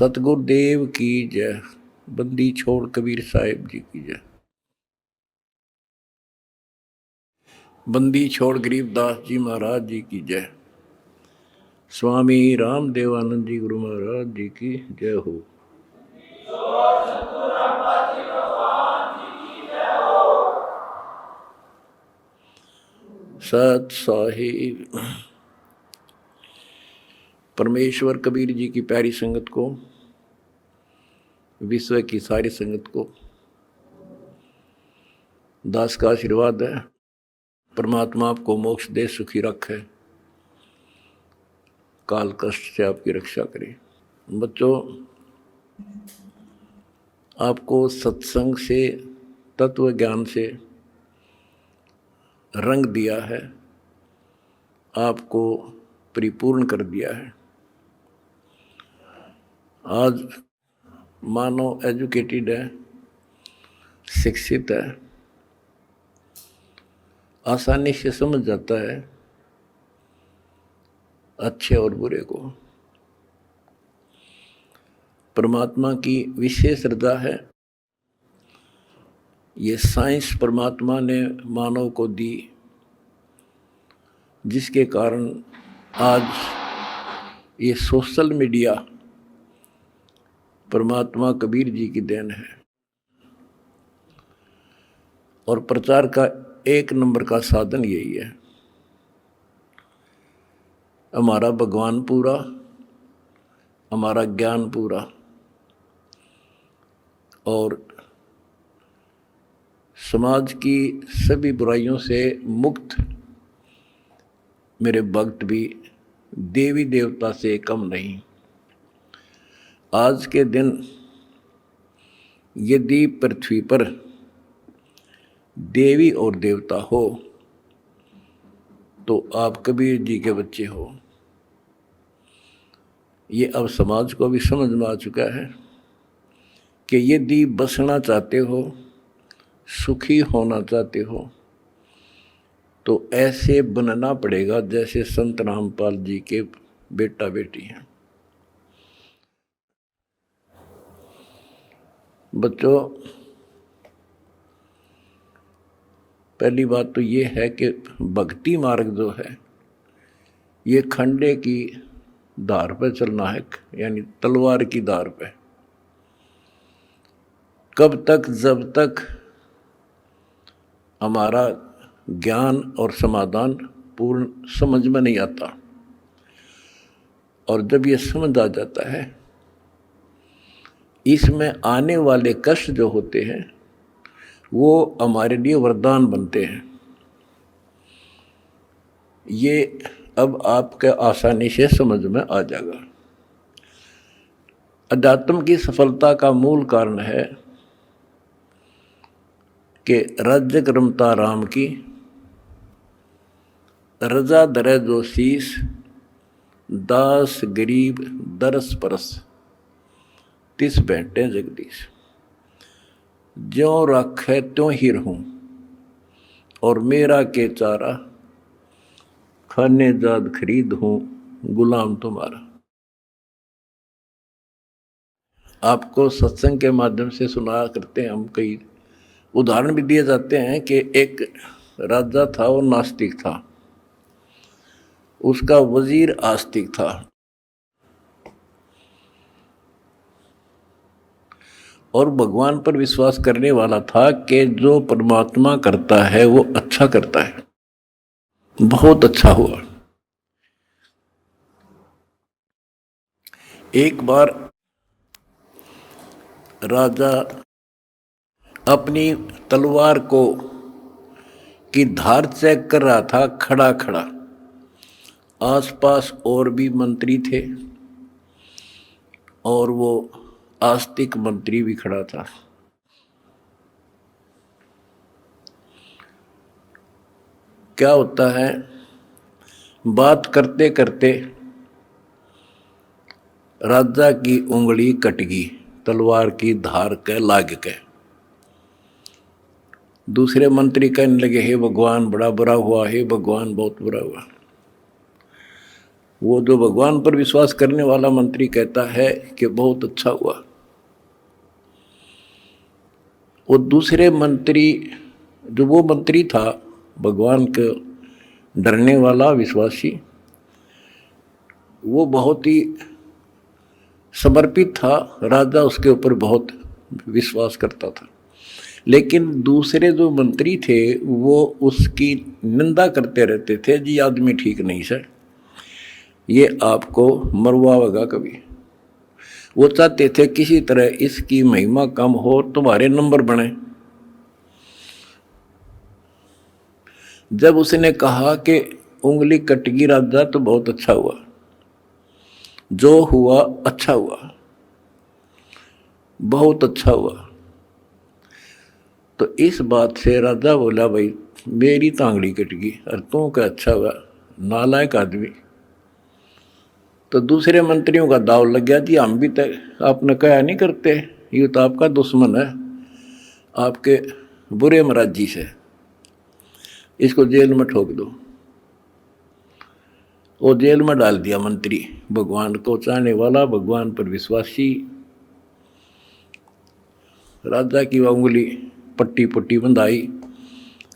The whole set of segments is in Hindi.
सतगुरुदेव की जय। बंदी छोड़ कबीर साहिब जी की जय। बंदी छोड़ गरीबदास जी महाराज जी की जय। स्वामी रामदेवानंद जी गुरु महाराज जी की जय हो। सत साहिब परमेश्वर कबीर जी की प्यारी संगत को, विश्व की सारी संगत को दास का आशीर्वाद है। परमात्मा आपको मोक्ष दे, सुखी रखे, काल कष्ट से आपकी रक्षा करे। बच्चों, आपको सत्संग से, तत्व ज्ञान से रंग दिया है, आपको परिपूर्ण कर दिया है। आज मानव एजुकेटेड है, शिक्षित है, आसानी से समझ जाता है अच्छे और बुरे को। परमात्मा की विशेष श्रद्धा है। ये साइंस परमात्मा ने मानव को दी, जिसके कारण आज ये सोशल मीडिया परमात्मा कबीर जी की देन है। और प्रचार का एक नंबर का साधन यही है। हमारा भगवान पूरा, हमारा ज्ञान पूरा, और समाज की सभी बुराइयों से मुक्त मेरे भक्त भी देवी देवता से कम नहीं। आज के दिन यदि पृथ्वी पर देवी और देवता हो तो आप कबीर जी के बच्चे हो। ये अब समाज को भी समझ में आ चुका है कि यदि बसना चाहते हो, सुखी होना चाहते हो, तो ऐसे बनना पड़ेगा जैसे संत रामपाल जी के बेटा बेटी हैं। बच्चों, पहली बात तो ये है कि भक्ति मार्ग जो है ये खंडे की धार पर चलना है, यानी तलवार की धार पे। कब तक? जब तक हमारा ज्ञान और समाधान पूर्ण समझ में नहीं आता। और जब ये समझ आ जाता है, इसमें आने वाले कष्ट जो होते हैं वो हमारे लिए वरदान बनते हैं। ये अब आपके आसानी से समझ में आ जाएगा। अध्यात्म की सफलता का मूल कारण है कि राज्य रमता राम की, रजा दरे जो शीस, दास गरीब दरस परस, तिस बैठे जगदीश। ज्यों रखे त्यों ही रहूं, और मेरा के चारा, खाने जाद खरीद हूं, गुलाम तुम्हारा। आपको सत्संग के माध्यम से सुना करते हैं हम, कई उदाहरण भी दिए जाते हैं कि एक राजा था, वो नास्तिक था, उसका वजीर आस्तिक था। और भगवान पर विश्वास करने वाला था कि जो परमात्मा करता है वो अच्छा करता है। बहुत अच्छा हुआ। एक बार राजा अपनी तलवार को की धार चेक कर रहा था, खड़ा खड़ा। आसपास और भी मंत्री थे और वो आस्तिक मंत्री भी खड़ा था। क्या होता है, बात करते करते राजा की उंगली कट गई, तलवार की धार के लाग के। दूसरे मंत्री कहने लगे, हे भगवान बड़ा बुरा हुआ, हे भगवान बहुत बुरा हुआ। वो जो भगवान पर विश्वास करने वाला मंत्री कहता है कि बहुत अच्छा हुआ, वो दूसरे मंत्री, जो वो मंत्री था भगवान के डरने वाला विश्वासी, वो बहुत ही समर्पित था, राजा उसके ऊपर बहुत विश्वास करता था। लेकिन दूसरे जो मंत्री थे वो उसकी निंदा करते रहते थे, जी आदमी ठीक नहीं सर, ये आपको मरवाएगा कभी। वो चाहते थे किसी तरह इसकी महिमा कम हो, तुम्हारे नंबर बने। जब उसने कहा कि उंगली कटगी राजा तो बहुत अच्छा हुआ, जो हुआ अच्छा हुआ, बहुत अच्छा हुआ, तो इस बात से राजा बोला भाई मेरी तांगड़ी कट गई और तू क्या अच्छा हुआ, नालायक आदमी। तो दूसरे मंत्रियों का दाव लग गया, जी हम भी तो आपने कहा नहीं करते, ये तो आपका दुश्मन है, आपके बुरे मराजी से, इसको जेल में ठोक दो। वो जेल में डाल दिया मंत्री, भगवान को चाहने वाला, भगवान पर विश्वासी। राजा की वह उंगली पट्टी पट्टी बंधाई,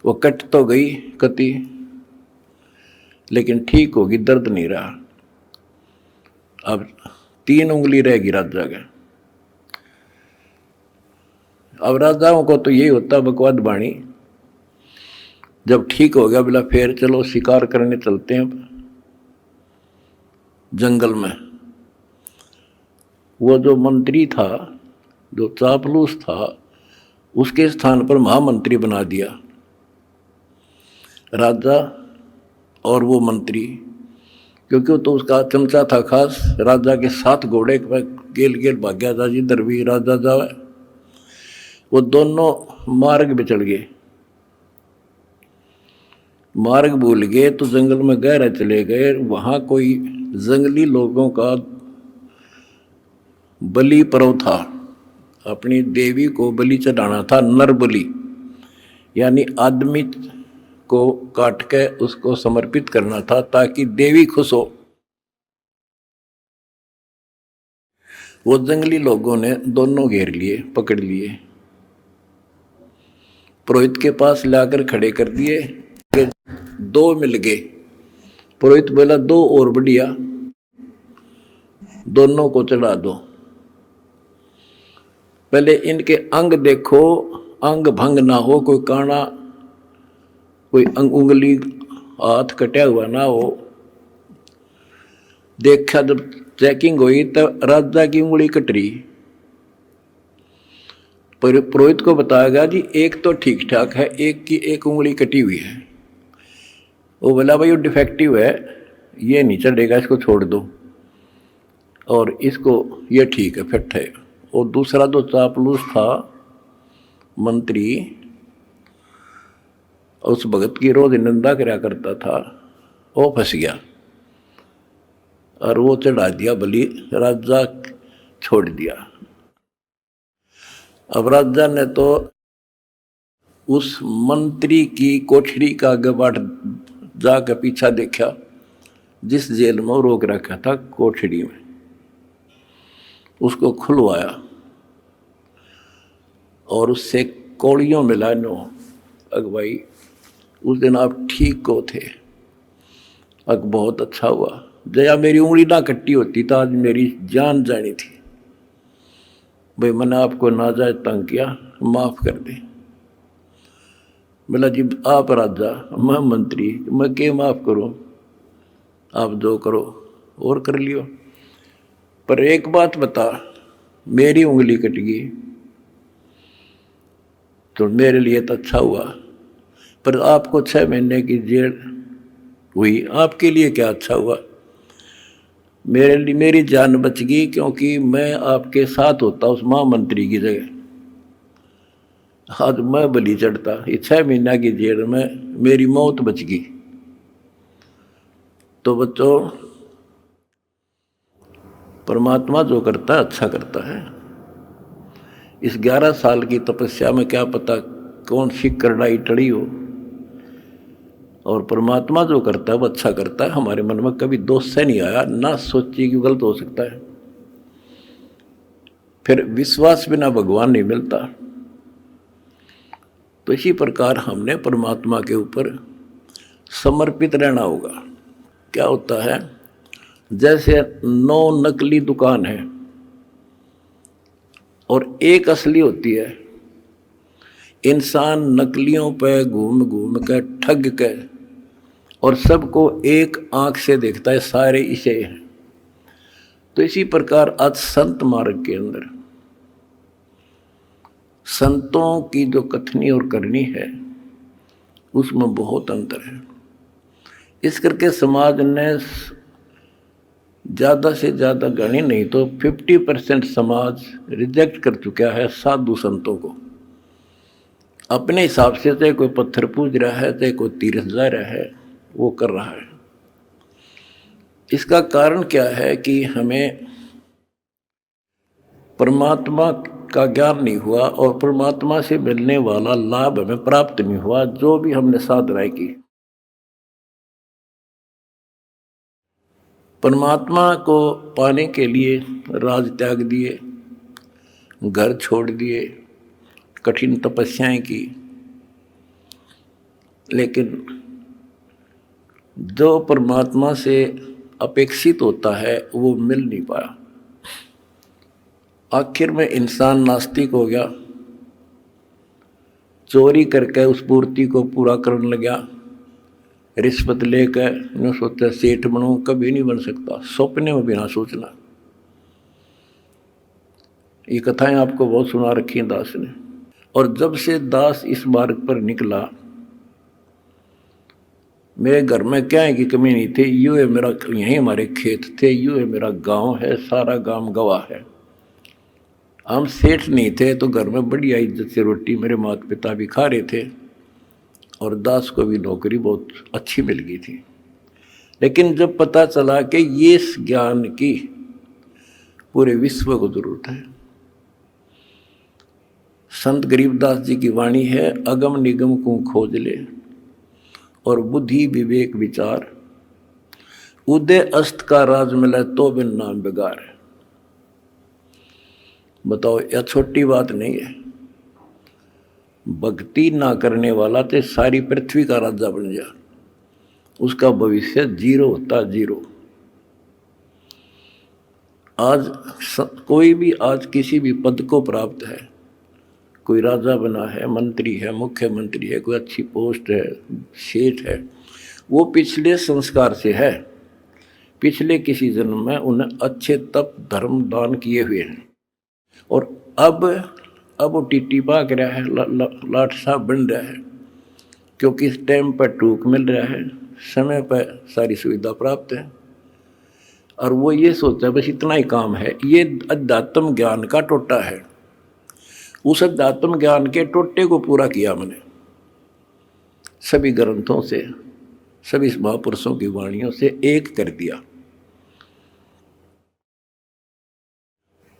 वो कट तो गई कति, लेकिन ठीक होगी, दर्द नहीं रहा। अब 3 उंगली रहेगी राजा का। अब राजाओं को तो यही होता बकवाद बाणी, जब ठीक हो गया बोला फिर चलो शिकार करने चलते हैं जंगल में। वो जो मंत्री था, जो चापलूस था, उसके स्थान पर महामंत्री बना दिया राजा और वो मंत्री, क्योंकि वो तो उसका चमचा था खास। राजा के 7 घोड़े गेल गेल भाग्या था, जिधर भी राजा जावे वो दोनों मार्ग पे चढ़ गए। मार्ग भूल गए तो जंगल में गहरे चले गए। वहाँ कोई जंगली लोगों का बलि पर्व था, अपनी देवी को बलि चढ़ाना था, नर बलि, यानी आदमी को काट के उसको समर्पित करना था ताकि देवी खुश हो। वो जंगली लोगों ने दोनों घेर लिए, पकड़ लिए, पुरोहित के पास लाकर खड़े कर दिए। 2 मिल गए। पुरोहित बोला 2 और बढ़िया, दोनों को चढ़ा दो। पहले इनके अंग देखो, अंग भंग ना हो, कोई काना, कोई उंगली हाथ कटा हुआ ना हो। देखा जब चेकिंग हुई तो राजा की उंगली कट रही। पुरोहित को बताया गया जी एक तो ठीक ठाक है, एक की एक उंगली कटी हुई है। वो बोला भाई वो डिफेक्टिव है, ये नहीं चढ़ेगा, इसको छोड़ दो, और इसको ये ठीक है, फिट है। और दूसरा जो चापलूस था मंत्री, उस भगत की रोज निंदा करा करता था, वो फंस गया और वो चढ़ा दिया बलि, राजा छोड़ दिया। अब राजा ने तो उस मंत्री की कोठरी का गबाट जाकर पीछा देखा, जिस जेल में वो रोक रखा था कोठरी में, उसको खुलवाया और उससे कौड़ियों मिला नो, अग भाई उस दिन आप ठीक को थे, अग बहुत अच्छा हुआ, जया मेरी उंगली ना कट्टी होती तो आज मेरी जान जानी थी। भाई मैंने आपको नाजायज तंग किया, माफ कर दे। बोला जी आप राजा, मैं मंत्री, मैं क्या माफ करूं, आप जो करो और कर लियो, पर एक बात बता, मेरी उंगली कट गई तो मेरे लिए तो अच्छा हुआ, पर आपको 6 महीने की जेल हुई, आपके लिए क्या अच्छा हुआ? मेरे लिए मेरी जान बच गई, क्योंकि मैं आपके साथ होता उस महामंत्री की जगह, आज मैं बलि चढ़ता। ये 6 महीना की जेल में मेरी मौत बच गई। तो बच्चों, परमात्मा जो करता है अच्छा करता है। इस 11 साल की तपस्या में क्या पता कौन सी करड़ाई टड़ी हो और परमात्मा जो करता है वो अच्छा करता है। हमारे मन में कभी दोष से नहीं आया, ना सोचिए कि गलत हो सकता है। फिर विश्वास बिना भगवान नहीं मिलता। तो इसी प्रकार हमने परमात्मा के ऊपर समर्पित रहना होगा। क्या होता है, जैसे 9 नकली दुकान है और एक असली होती है। इंसान नकलियों पे घूम घूम के ठग के और सबको एक आंख से देखता है, सारे इसे हैं। तो इसी प्रकार आज संत मार्ग के अंदर संतों की जो कथनी और करनी है उसमें बहुत अंतर है। इस करके समाज ने ज़्यादा से ज़्यादा गणी नहीं तो 50% समाज रिजेक्ट कर चुका है साधु संतों को। अपने हिसाब से चाहे कोई पत्थर पूज रहा है, चाहे कोई तीर्थ जा रहा है, वो कर रहा है। इसका कारण क्या है कि हमें परमात्मा का ज्ञान नहीं हुआ और परमात्मा से मिलने वाला लाभ हमें प्राप्त नहीं हुआ, जो भी हमने साधनाएं की। परमात्मा को पाने के लिए राज त्याग दिए, घर छोड़ दिए, कठिन तपस्याएं की, लेकिन जो परमात्मा से अपेक्षित होता है वो मिल नहीं पाया। आखिर में इंसान नास्तिक हो गया, चोरी करके उस पूर्ति को पूरा करने लगा। रिश्वत लेकर न सोचा सेठ बनूं, कभी नहीं बन सकता, सपने में भी ना सोचना। ये कथाएं आपको बहुत सुना रखी हैं दास ने। और जब से दास इस मार्ग पर निकला, मेरे घर में क्या है कि कमी नहीं थी। यूँ है मेरा, यहीं हमारे खेत थे, यूँ है मेरा गांव है, सारा गांव गवाह है। हम सेठ नहीं थे तो घर में बढ़िया इज्जत से रोटी मेरे माता पिता भी खा रहे थे और दास को भी नौकरी बहुत अच्छी मिल गई थी। लेकिन जब पता चला कि ये इस ज्ञान की पूरे विश्व को जरूरत है, संत गरीबदास जी की वाणी है, अगम निगम को खोज ले और बुद्धि विवेक विचार, उदय अस्त का राज मिला तो बिन नाम बेगार। बताओ, यह छोटी बात नहीं है। भक्ति ना करने वाला तो सारी पृथ्वी का राजा बन जा, उसका भविष्य जीरो होता, जीरो। आज कोई भी आज किसी भी पद को प्राप्त है, कोई राजा बना है, मंत्री है, मुख्यमंत्री है, कोई अच्छी पोस्ट है, सेठ है, वो पिछले संस्कार से है। पिछले किसी जन्म में उन्हें अच्छे तप धर्म दान किए हुए हैं और अब वो टीटी भाग रहा है, लाट साहब बन रहा है, क्योंकि इस टाइम पर टूक मिल रहा है, समय पर सारी सुविधा प्राप्त है और वो ये सोचता बस इतना ही काम है। ये अध्यात्म ज्ञान का टोटा है। उस अध्यात्म ज्ञान के टोटे को पूरा किया मैंने सभी ग्रंथों से, सभी महापुरुषों की वाणियों से एक कर दिया।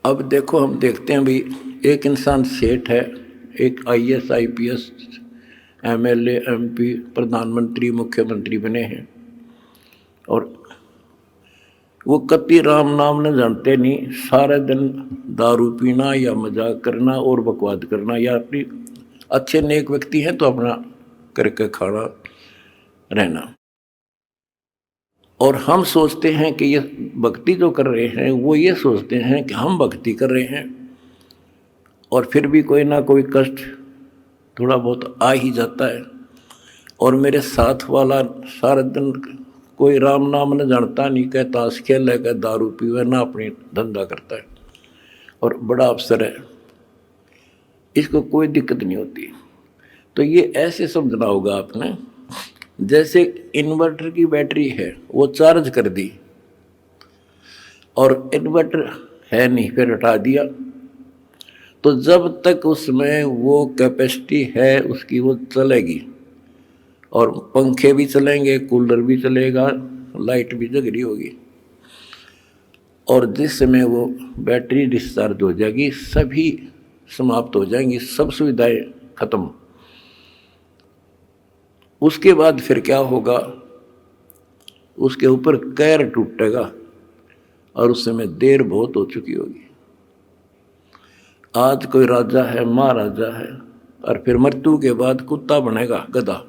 अब देखो, हम देखते हैं भी एक इंसान सेठ है, एक IAS IPS MLA MP प्रधानमंत्री मुख्यमंत्री बने हैं और वो कति राम नाम न जानते नहीं, सारे दिन दारू पीना या मजाक करना और बकवाद करना, या अपनी अच्छे नेक व्यक्ति हैं तो अपना करके खाना रहना। और हम सोचते हैं कि ये भक्ति जो कर रहे हैं, वो ये सोचते हैं कि हम भक्ति कर रहे हैं और फिर भी कोई ना कोई कष्ट थोड़ा बहुत आ ही जाता है। और मेरे साथ वाला सारा दिन कोई राम नाम न जानता नहीं, कह ताश खेल है, कह दारू पीवे, ना अपनी धंधा करता है और बड़ा अफसर है, इसको कोई दिक्कत नहीं होती। तो ये ऐसे समझना होगा आपने, जैसे इन्वर्टर की बैटरी है, वो चार्ज कर दी और इन्वर्टर है नहीं, फिर हटा दिया, तो जब तक उसमें वो कैपेसिटी है उसकी, वो चलेगी और पंखे भी चलेंगे, कूलर भी चलेगा, लाइट भी जग रही होगी। और जिस समय वो बैटरी डिस्चार्ज हो जाएगी, सभी समाप्त हो जाएंगी, सब सुविधाएं खत्म। उसके बाद फिर क्या होगा, उसके ऊपर कैर टूटेगा और उस समय देर बहुत हो चुकी होगी। आज कोई राजा है, महाराजा है, और फिर मृत्यु के बाद कुत्ता बनेगा, गधा।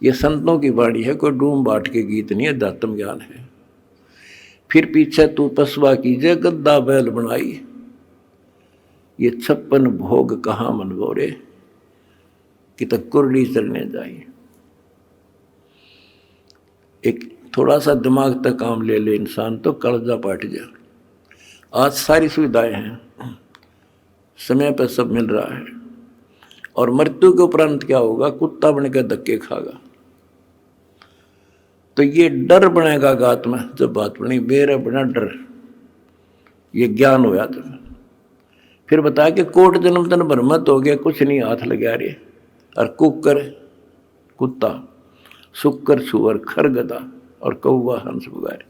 ये संतों की वाणी है, कोई डूम बाट के गीत नहीं है, अध्यात्म ज्ञान है। फिर पीछे तू पसवा कीजिए, गद्दा बैल बनाई, ये 56 भोग कहाँ मन बोरे, कि तक कुरली चलने जाए। एक थोड़ा सा दिमाग तक काम ले ले इंसान तो कलजा पाट जा। आज सारी सुविधाएं हैं, समय पर सब मिल रहा है, और मृत्यु के उपरांत क्या होगा, कुत्ता बनकर धक्के खागा। तो ये डर बनेगा गात में, जब बात बनी बेर बना डर, ये ज्ञान होया तुम्हें। फिर बताया कि कोट जन्म तन भ्रमत हो गया, कुछ नहीं हाथ लगा रहे, और कुकर कुत्ता, शुक्र सुअर, खर गधा, और कौवा हंस बुगारे।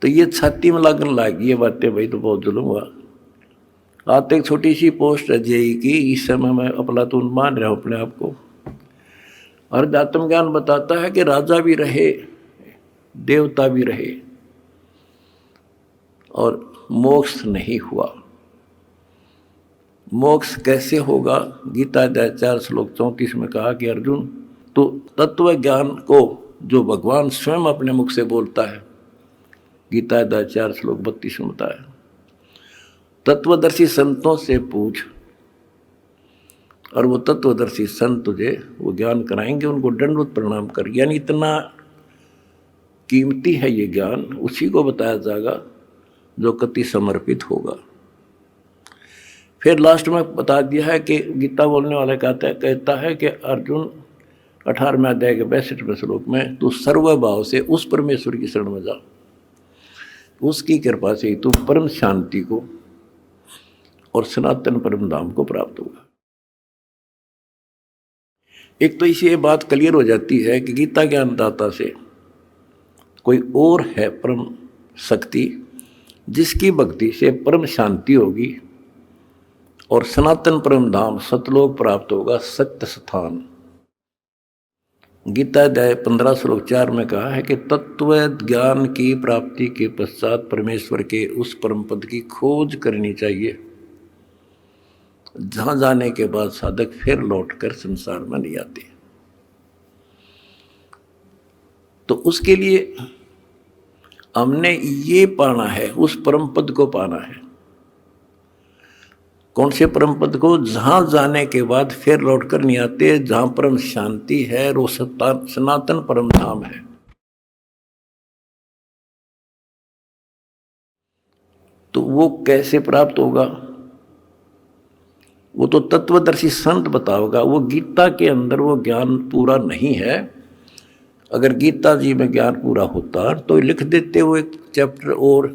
तो ये छाती में लगन लगी ये बातें, भाई तो बहुत जुल्म हुआ। आते एक छोटी सी पोस्ट है जेई की, इस समय मैं अफलातून मान रहा हूँ अपने आप को। और अध्यात्म ज्ञान बताता है कि राजा भी रहे, देवता भी रहे, और मोक्ष नहीं हुआ। मोक्ष कैसे होगा, गीता अध्याय 4 श्लोक 34 में कहा कि अर्जुन, तो तत्व ज्ञान को जो भगवान स्वयं अपने मुख से बोलता है, गीता अध्याय 4 श्लोक 32 में बताया, तत्वदर्शी संतों से पूछ, और वो तत्वदर्शी संत तुझे वो ज्ञान कराएंगे, उनको दंडवत प्रणाम कर। यानी इतना कीमती है ये ज्ञान, उसी को बताया जाएगा जो कति समर्पित होगा। फिर लास्ट में बता दिया है कि गीता बोलने वाला कहता है कि अर्जुन 18वें अध्याय के 62वें श्लोक में, तू सर्वभाव से उस परमेश्वर की शरण में जा, उसकी कृपा से ही तू परम शांति को और सनातन परम धाम को प्राप्त होगा। एक तो इसी ये बात क्लियर हो जाती है कि गीता ज्ञानदाता से कोई और है परम शक्ति, जिसकी भक्ति से परम शांति होगी और सनातन परम धाम सतलोक प्राप्त होगा, सत्य स्थान। गीता अध्याय 15 श्लोक 4 में कहा है कि तत्व ज्ञान की प्राप्ति के पश्चात परमेश्वर के उस परम पद की खोज करनी चाहिए, जहां जाने के बाद साधक फिर लौटकर संसार में नहीं आते। तो उसके लिए हमने ये पाना है, उस परम पद को पाना है। कौन से परम पद को, जहां जाने के बाद फिर लौटकर नहीं आते, जहां परम शांति है, वो सनातन परम धाम है। तो वो कैसे प्राप्त होगा, वो तो तत्वदर्शी संत बताओगा। वो गीता के अंदर वो ज्ञान पूरा नहीं है। अगर गीता जी में ज्ञान पूरा होता तो लिख देते वो एक चैप्टर और,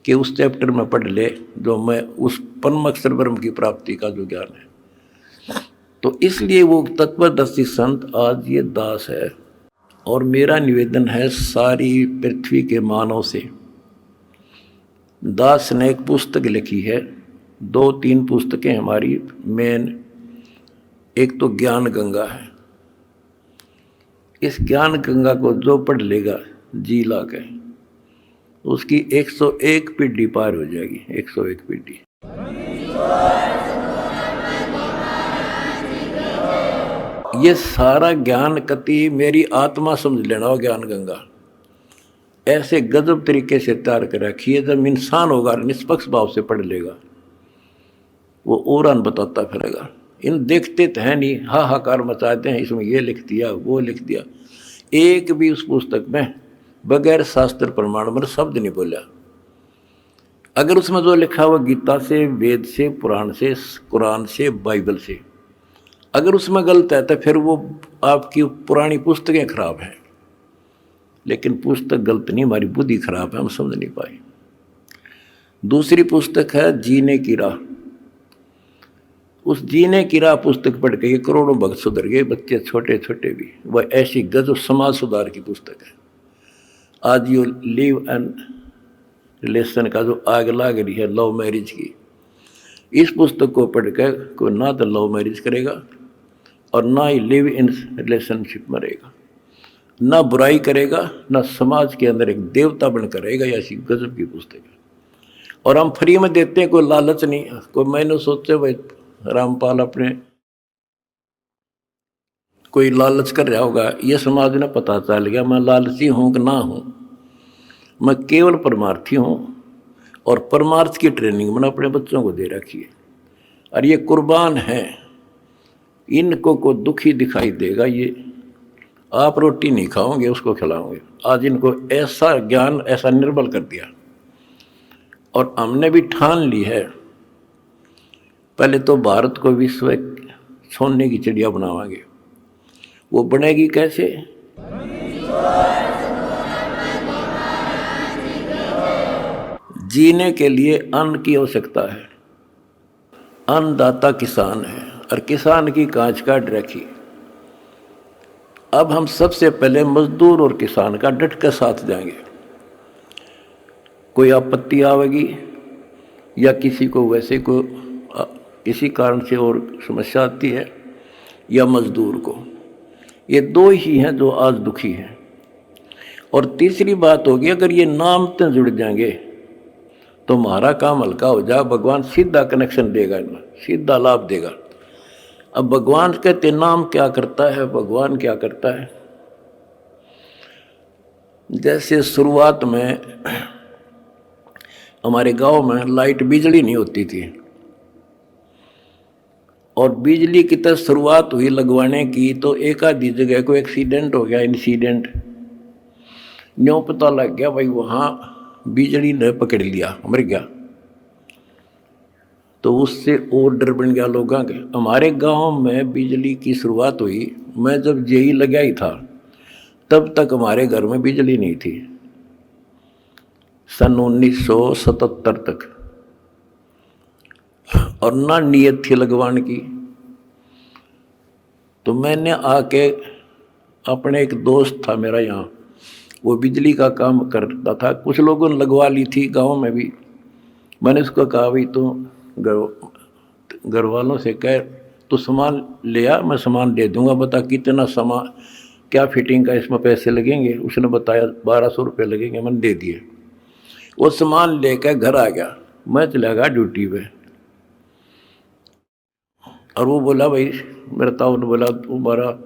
कि उस चैप्टर में पढ़ ले जो मैं उस परम अक्षर ब्रह्म की प्राप्ति का जो ज्ञान है। तो इसलिए वो तत्वदर्शी संत आज ये दास है। और मेरा निवेदन है सारी पृथ्वी के मानव से, दास ने एक पुस्तक लिखी है, 2-3 पुस्तकें हमारी मेन, एक तो ज्ञान गंगा है। इस ज्ञान गंगा को जो पढ़ लेगा जी ला के, उसकी 101 पीढ़ी पार हो जाएगी, 101 पीढ़ी। ये सारा ज्ञान कति मेरी आत्मा समझ लेना हो, ज्ञान गंगा ऐसे गजब तरीके से तैयार कर रखी है। जब इंसान होगा निष्पक्ष भाव से पढ़ लेगा, वो और बताता फिरेगा। इन देखते तो है नहीं, हाहाकार मचाते हैं, इसमें ये लिख दिया वो लिख दिया। एक भी उस पुस्तक में बगैर शास्त्र प्रमाण मतलब शब्द नहीं बोला। अगर उसमें जो लिखा हुआ गीता से, वेद से, पुराण से, कुरान से, बाइबल से, अगर उसमें गलत है तो फिर वो आपकी पुरानी पुस्तकें खराब हैं। लेकिन पुस्तक गलत नहीं, हमारी बुद्धि खराब है, हम समझ नहीं पाए। दूसरी पुस्तक है जीने की राह। उस जीने की राह पुस्तक पढ़ के करोड़ों भक्त सुधर गए, बच्चे छोटे छोटे भी। वह ऐसी गजब समाज सुधार की पुस्तक है। आज ये लिव एंड रिलेशन का जो आग लाग रही है लव मैरिज की, इस पुस्तक को पढ़कर कोई ना तो लव मैरिज करेगा, और ना ही लिव इन रिलेशनशिप में रहेगा, ना बुराई करेगा, ना समाज के अंदर एक देवता बनकर रहेगा। ये ऐसी गजब की पुस्तक है। और हम फ्री में देते हैं, कोई लालच नहीं। कोई मैंने सोचे भाई रामपाल अपने कोई लालच कर रहा होगा, ये समाज ने पता चल गया मैं लालची हूँ कि ना हूँ। मैं केवल परमार्थी हूँ और परमार्थ की ट्रेनिंग मैंने अपने बच्चों को दे रखी है। और ये कुर्बान है, इनको को दुखी दिखाई देगा, ये आप रोटी नहीं खाओगे उसको खिलाओगे। आज इनको ऐसा ज्ञान ऐसा निर्बल कर दिया। और हमने भी ठान ली है, पहले तो भारत को विश्व सोने की चिड़िया बनावांगे। वो बनेगी कैसे? जीने के लिए अन्न की आवश्यकता है। अन्नदाता किसान है और किसान की कांच काट रखी। अब हम सबसे पहले मजदूर और किसान का डट कर साथ जाएंगे। कोई आपत्ति आवेगी या किसी को वैसे को किसी कारण से और समस्या आती है, या मजदूर को, ये दो ही हैं जो आज दुखी हैं। और तीसरी बात होगी, अगर ये नाम से जुड़ जाएंगे तो हमारा काम हल्का हो जाए। भगवान सीधा कनेक्शन देगा, इनमें सीधा लाभ देगा। अब भगवान कहते नाम क्या करता है, भगवान क्या करता है। जैसे शुरुआत में हमारे गांव में लाइट बिजली नहीं होती थी, और बिजली की तरह शुरुआत हुई लगवाने की, तो एक आधी जगह को एक्सीडेंट हो गया, इंसिडेंट न्यों पता लग गया भाई वहाँ बिजली ने पकड़ लिया, मर गया। तो उससे और डर बन गया लोगों के। हमारे गांव में बिजली की शुरुआत हुई, मैं जब जेई लगा ही था तब तक हमारे घर में बिजली नहीं थी, सन 1977 तक। और ना नीयत थी लगवाने की। तो मैंने आके, अपने एक दोस्त था मेरा यहाँ, वो बिजली का काम करता था, कुछ लोगों ने लगवा ली थी गांव में भी। मैंने उसको कहा भाई तो घर वालों से कह तो सामान ले आ, मैं सामान दे दूंगा, बता कितना सामान, क्या फिटिंग का इसमें पैसे लगेंगे। उसने बताया 1200 रुपये लगेंगे, मैंने दे दिए। वो सामान लेकर घर आ गया, मैं चला गया ड्यूटी पे। और वो बोला भाई, मेरा ताऊ ने बोला, तुम्हारा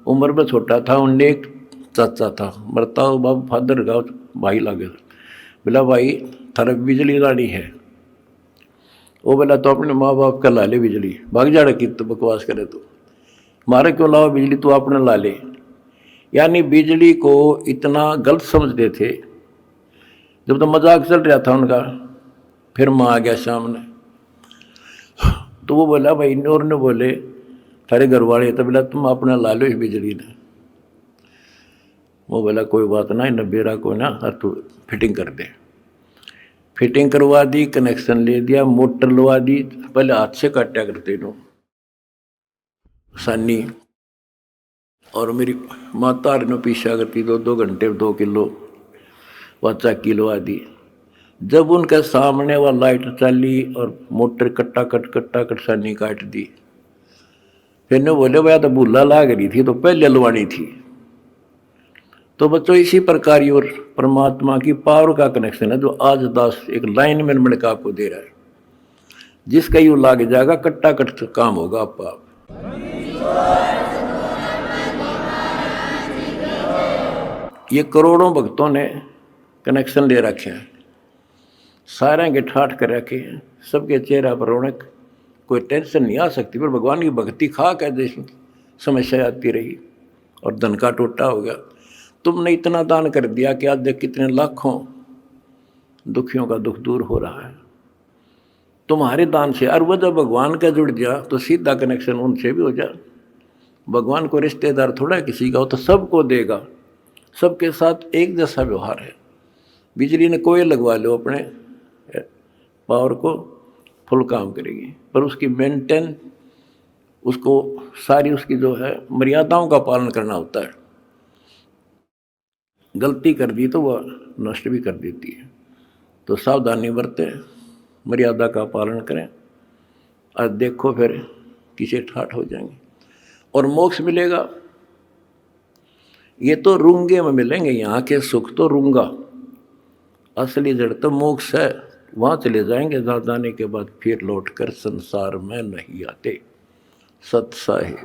उम्र में छोटा था, उनने एक चाचा था, मेरा ताऊ बाबू फादर का भाई लागे, बोला भाई थारा बिजली लानी है। वो बोला तो अपने माँ बाप का ला ले बिजली, भाग जाड़ा की तो बकवास करे तो मारे क्यों लाओ बिजली, तू अपने ला ले। यानी बिजली को इतना गलत समझते थे। जब तो मजाक चल रहा था उनका, फिर माँ आ गया सामने, तो वो बोला भाई, नूर ने बोले थारे घर वाले, तो बोला तुम अपना ला लो इस बिजली ने। वो बोला कोई बात ना, नब्बेरा को ना तू फिटिंग कर दे। फिटिंग करवा दी, कनेक्शन ले दिया, मोटर लगा दी। पहले हाथ से काटा करते नो सानी, और मेरी माता ने पीछा करती 2 घंटे 2 किलो वाचा किलो आदि। जब उनके सामने वह लाइट चली और मोटर कट्टा कट सानी काट दी, फिर ने बोले भैया तो भूला लाग रही थी, तो पहले लवानी थी। तो बच्चों इसी प्रकार और परमात्मा की पावर का कनेक्शन है, जो आज दास एक लाइन में मिल के आपको दे रहा है। जिसका यू लाग जाएगा, कट्टा कट काम होगा आपका। ये करोड़ों भक्तों ने कनेक्शन ले रखे हैं, सारे के ठाठ कर रखे हैं, सबके चेहरा पर रौनक, कोई टेंशन नहीं आ सकती। पर भगवान की भक्ति खा कर जैसी समस्या आती रही और धन का टोटा हो गया। तुमने इतना दान कर दिया कि आज देख कितने लाखों दुखियों का दुख दूर हो रहा है तुम्हारे दान से। और वह जब भगवान का जुड़ गया तो सीधा कनेक्शन उनसे भी हो जाए। भगवान को रिश्तेदार थोड़ा किसी का हो, तो सबको देगा, सबके साथ एक जैसा व्यवहार है। बिजली ने कोई लगवा लो अपने पावर को, फुल काम करेगी, पर उसकी मेंटेन, उसको सारी उसकी जो है मर्यादाओं का पालन करना होता है। गलती कर दी तो वह नष्ट भी कर देती है। तो सावधानी बरतें, मर्यादा का पालन करें, और देखो फिर किसे ठाठ हो जाएंगे। और मोक्ष मिलेगा। ये तो रूंगे में मिलेंगे, यहाँ के सुख तो रूंगा, असली जड़ तो मोक्ष है। वहाँ चले जाएंगे जहाँ जाने के बाद फिर लौट कर संसार में नहीं आते। सत साहिब।